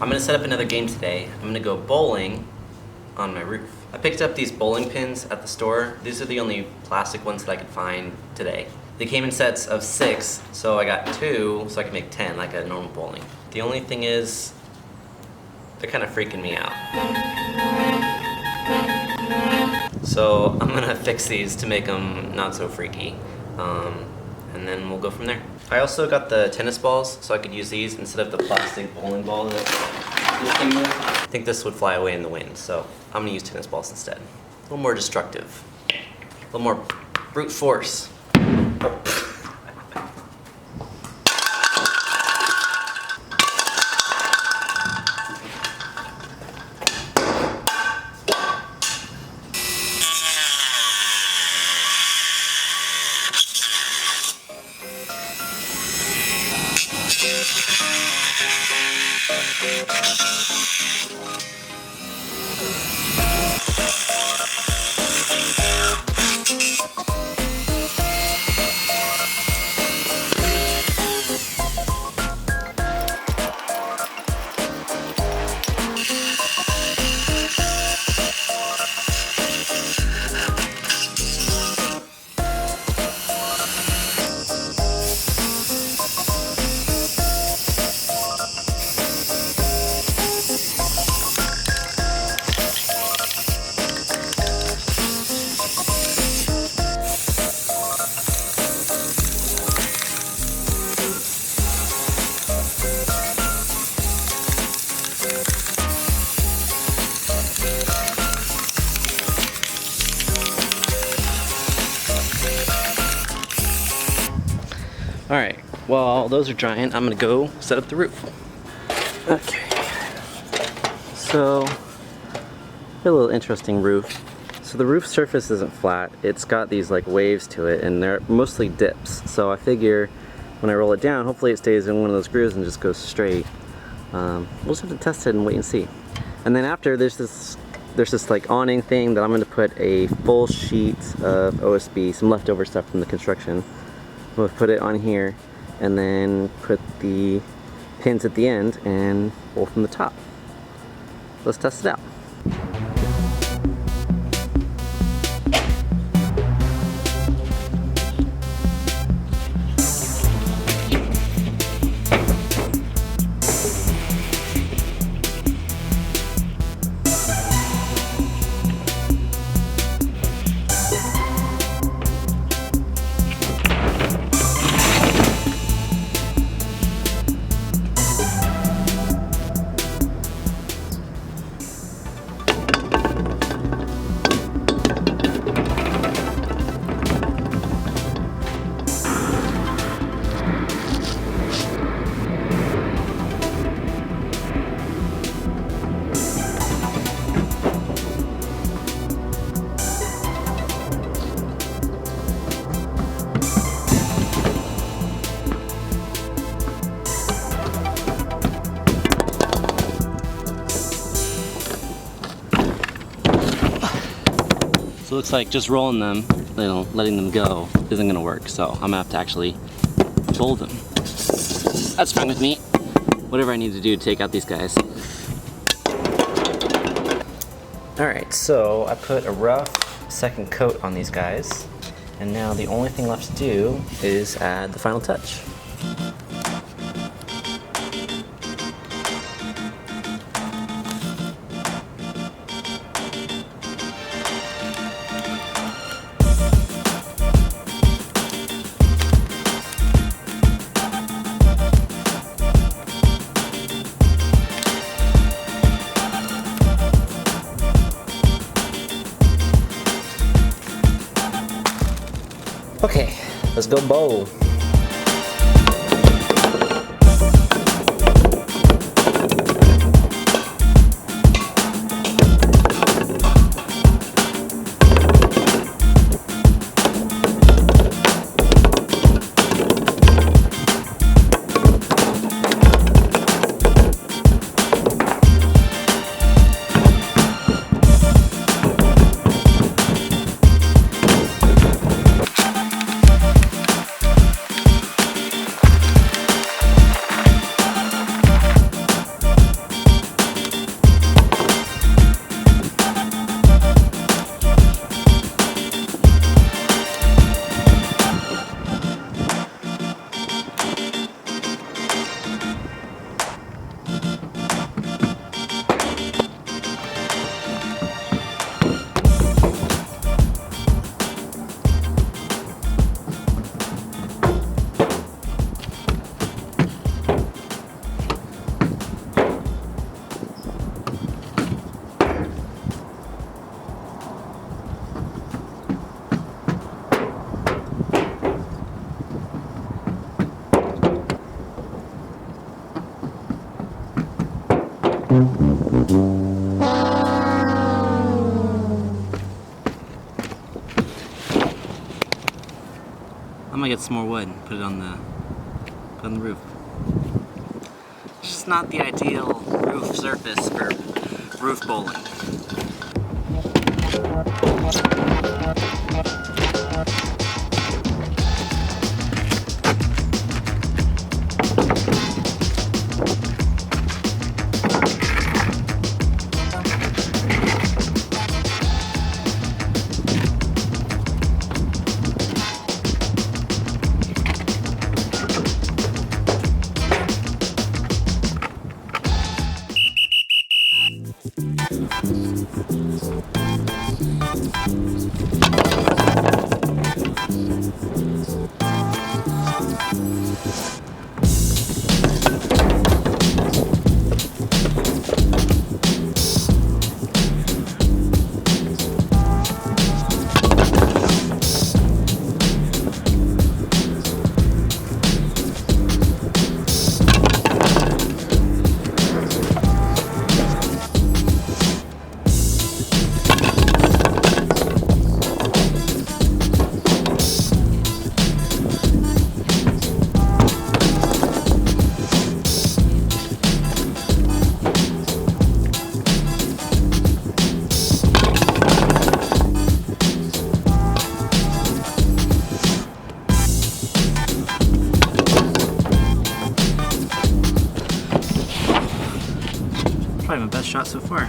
I'm gonna set up another game today. I'm gonna go bowling on my roof. I picked up these bowling pins at the store. These are the only plastic ones that I could find today. They came in sets of 6, so I got 2 so I could make 10 like a normal bowling. The only thing is, they're kind of freaking me out. So I'm gonna fix these to make them not so freaky. And then we'll go from there. I also got the tennis balls, so I could use these instead of the plastic bowling ball that this thing was. I think this would fly away in the wind, so I'm gonna use tennis balls instead. A little more destructive. A little more brute force. Alright, while those are drying, I'm gonna go set up the roof. Okay. So, a little interesting roof. So the roof surface isn't flat. It's got these like waves to it, and they're mostly dips. So I figure when I roll it down, hopefully it stays in one of those grooves and just goes straight. We'll just have to test it and wait and see. And then after, there's this like awning thing that I'm gonna put a full sheet of OSB, some leftover stuff from the construction. We'll put it on here and then put the pins at the end and bowl from the top. Let's test it out. So it looks like just rolling them, letting them go isn't gonna work. So I'm gonna have to actually bowl them. That's fine with me. Whatever I need to do to take out these guys. All right, so I put a rough second coat on these guys. And now the only thing left to do is add the final touch. Okay, let's go bowl. I'm gonna get some more wood and put it on the roof. It's just not the ideal roof surface for roof bowling. Probably my best shot so far.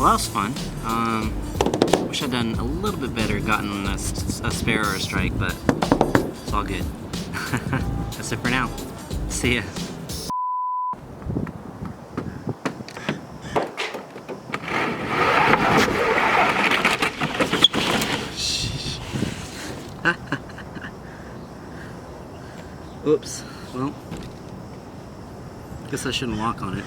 Well, that was fun. Wish I'd done a little bit better, gotten a spare or a strike, but it's all good. That's it for now. See ya. Oops. Well, guess I shouldn't walk on it.